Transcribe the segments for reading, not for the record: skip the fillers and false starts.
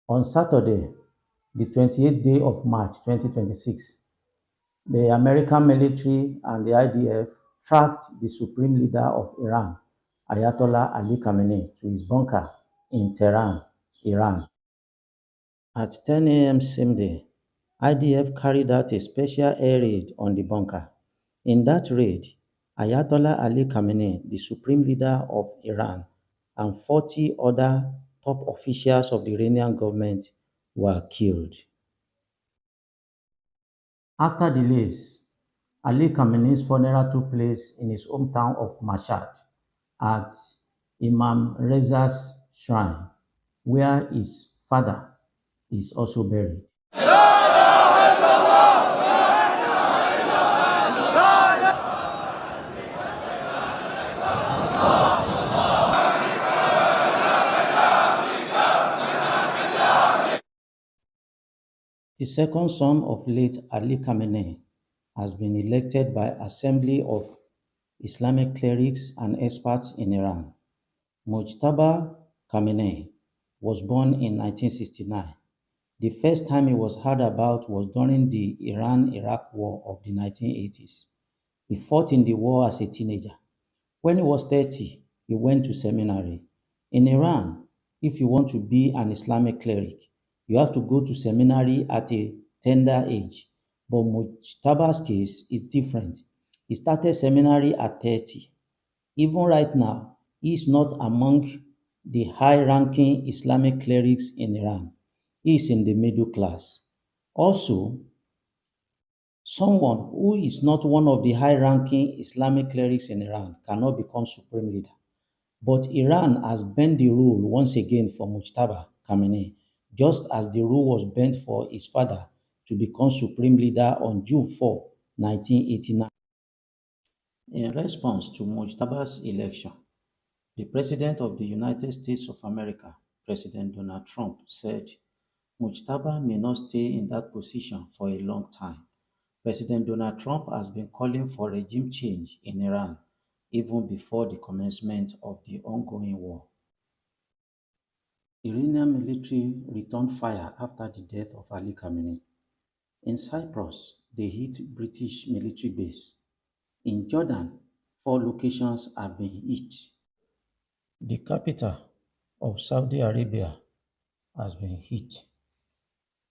On Saturday, the 28th day of March 2026, the American military and the IDF tracked the supreme leader of Iran, Ayatollah Ali Khamenei, to his bunker in Tehran, Iran. At 10 a.m. same day, IDF carried out a special air raid on the bunker. In that raid, Ayatollah Ali Khamenei, the supreme leader of Iran, and 40 other top officials of the Iranian government were killed. After delays, Ali Khamenei's funeral took place in his hometown of Mashhad at Imam Reza's shrine, where his father is also buried. The second son of late Ali Khamenei has been elected by Assembly of Islamic clerics and experts in Iran. Mujtaba Khamenei was born in 1969. The first time he was heard about was during the Iran-Iraq War of the 1980s. He fought in the war as a teenager. When he was 30, he went to seminary. In Iran, if you want to be an Islamic cleric, you have to go to seminary at a tender age. But Mujtaba's case is different. He started seminary at 30. Even right now, he is not among the high-ranking Islamic clerics in Iran. He is in the middle class. Also, someone who is not one of the high-ranking Islamic clerics in Iran cannot become supreme leader. But Iran has bent the rule once again for Mujtaba Khamenei, just as the rule was bent for his father to become supreme leader on June 4, 1989. In response to Mujtaba's election, the President of the United States of America, President Donald Trump, said Mujtaba may not stay in that position for a long time. President Donald Trump has been calling for regime change in Iran even before the commencement of the ongoing war. Iranian military returned fire after the death of Ali Khamenei. In Cyprus, they hit British military base. In Jordan, 4 locations have been hit. The capital of Saudi Arabia has been hit.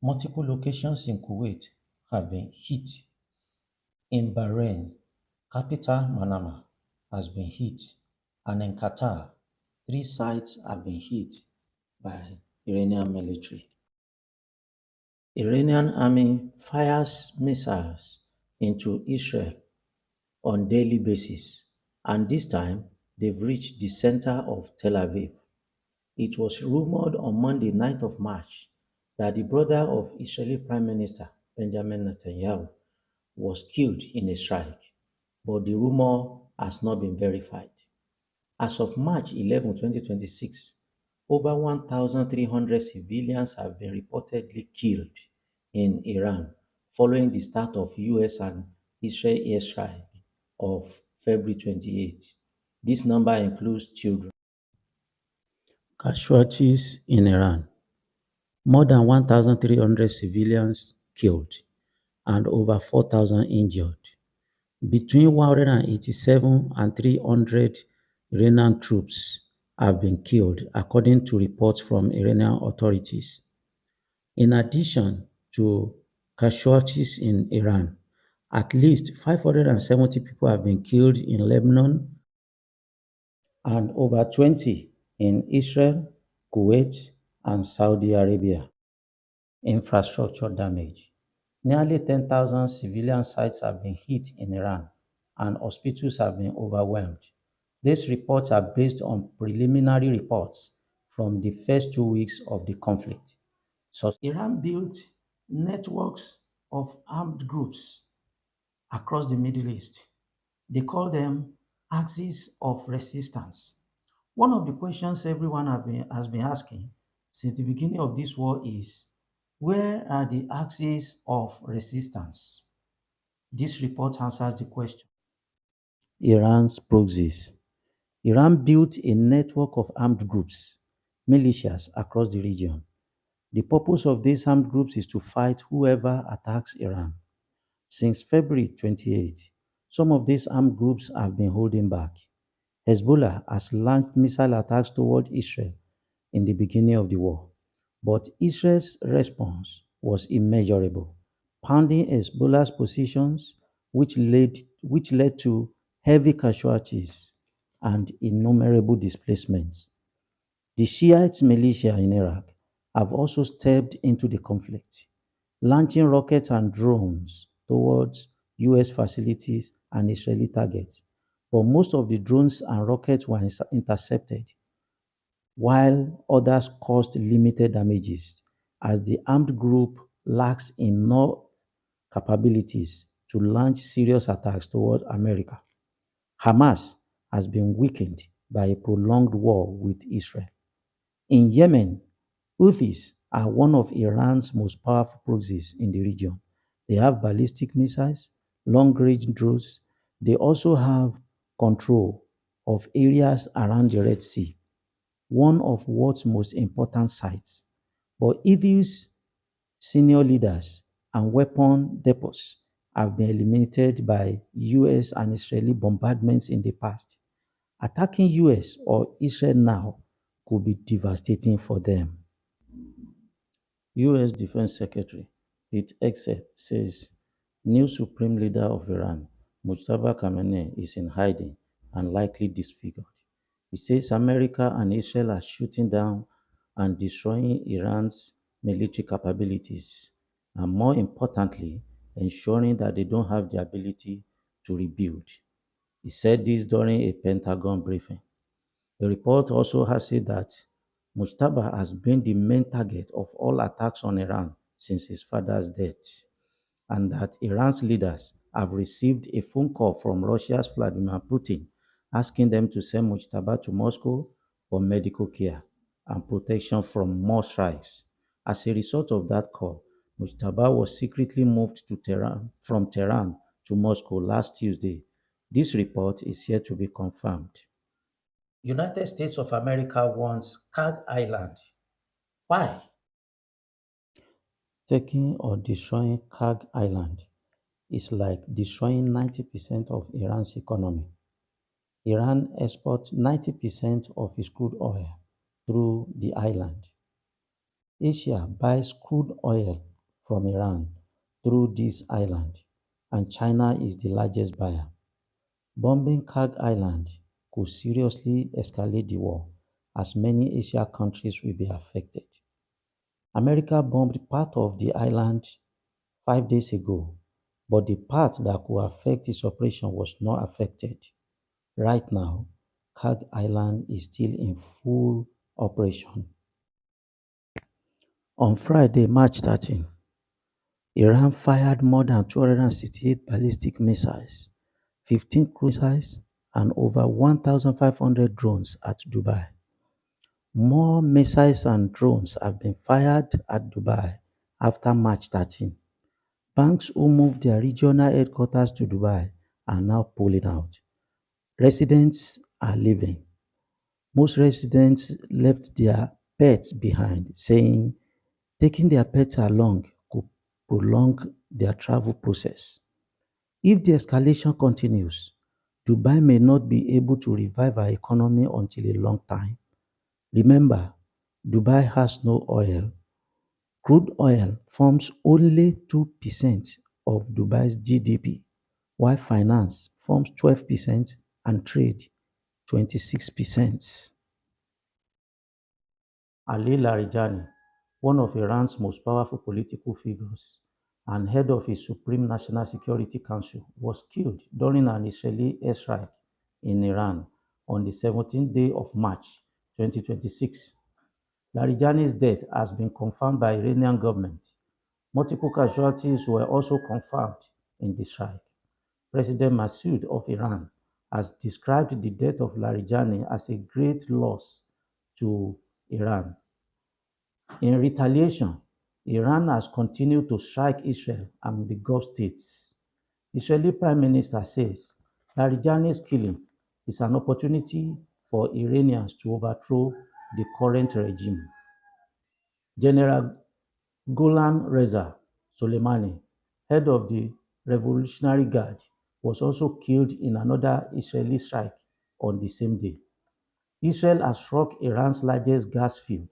Multiple locations in Kuwait have been hit. In Bahrain, capital Manama has been hit. And in Qatar, 3 sites have been hit by Iranian military. Iranian army fires missiles into Israel on daily basis, and this time they've reached the center of Tel Aviv. It was rumored on Monday, 9th of March, that the brother of Israeli Prime Minister Benjamin Netanyahu was killed in a strike, but the rumor has not been verified. As of March 11, 2026, over 1,300 civilians have been reportedly killed in Iran following the start of US and Israel airstrike of February 28. This number includes children. Casualties in Iran: more than 1,300 civilians killed and over 4,000 injured. Between 187 and 300 Iranian troops have been killed, according to reports from Iranian authorities. In addition to casualties in Iran, at least 570 people have been killed in Lebanon and over 20 in Israel, Kuwait, and Saudi Arabia. Infrastructure damage: nearly 10,000 civilian sites have been hit in Iran, and hospitals have been overwhelmed. These reports are based on preliminary reports from the first 2 weeks of the conflict. So Iran built networks of armed groups across the Middle East. They call them axis of resistance. One of the questions everyone has been asking since the beginning of this war is, where are the axes of resistance? This report answers the question. Iran's proxies. Iran built a network of armed groups, militias across the region. The purpose of these armed groups is to fight whoever attacks Iran. Since February 28, some of these armed groups have been holding back. Hezbollah has launched missile attacks toward Israel in the beginning of the war, but Israel's response was immeasurable, pounding Hezbollah's positions, which led to heavy casualties and innumerable displacements. The Shiite militia in Iraq have also stepped into the conflict, launching rockets and drones towards US facilities and Israeli targets. But most of the drones and rockets were intercepted, while others caused limited damages, as the armed group lacks enough capabilities to launch serious attacks toward America. Hamas has been weakened by a prolonged war with Israel. In Yemen, Houthis are one of Iran's most powerful proxies in the region. They have ballistic missiles, long-range drones. They also have control of areas around the Red Sea, one of world's most important sites. But Houthis' senior leaders and weapon depots have been eliminated by US and Israeli bombardments in the past. Attacking US or Israel now could be devastating for them. US Defense Secretary Pete Hegseth says new Supreme Leader of Iran, Mujtaba Khamenei, is in hiding and likely disfigured. He says America and Israel are shooting down and destroying Iran's military capabilities, and more importantly, ensuring that they don't have the ability to rebuild. He said this during a Pentagon briefing. The report also has said that Mujtaba has been the main target of all attacks on Iran since his father's death, and that Iran's leaders have received a phone call from Russia's Vladimir Putin asking them to send Mujtaba to Moscow for medical care and protection from more strikes. As a result of that call, Mujtaba was secretly moved to from Tehran to Moscow last Tuesday. This report is yet to be confirmed. United States of America wants Kharg Island. Why? Taking or destroying Kharg Island is like destroying 90% of Iran's economy. Iran exports 90% of its crude oil through the island. Asia buys crude oil from Iran through this island, and China is the largest buyer. Bombing Kharg Island could seriously escalate the war, as many Asia countries will be affected. America bombed part of the island 5 days ago, but the part that could affect its operation was not affected. Right now, Kharg Island is still in full operation. On Friday, March 13, Iran fired more than 268 ballistic missiles, 15 cruise missiles, and over 1,500 drones at Dubai. More missiles and drones have been fired at Dubai after March 13. Banks who moved their regional headquarters to Dubai are now pulling out. Residents are leaving. Most residents left their pets behind, saying taking their pets along could prolong their travel process. If the escalation continues, Dubai may not be able to revive our economy until a long time. Remember, Dubai has no oil. Crude oil forms only 2% of Dubai's GDP, while finance forms 12% and trade 26%. Ali Larijani, one of Iran's most powerful political figures and head of its Supreme National Security Council, was killed during an Israeli airstrike in Iran on the 17th day of March 2026. Larijani's death has been confirmed by Iranian government. Multiple casualties were also confirmed in the strike. President Massoud of Iran has described the death of Larijani as a great loss to Iran. In retaliation, Iran has continued to strike Israel and the Gulf states. Israeli Prime Minister says Larijani's killing is an opportunity for Iranians to overthrow the current regime. General Golan Reza Soleimani, head of the Revolutionary Guard, was also killed in another Israeli strike on the same day. Israel has struck Iran's largest gas field,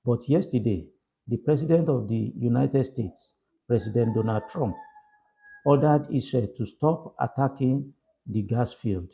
but yesterday, the President of the United States, President Donald Trump, ordered Israel to stop attacking the gas field.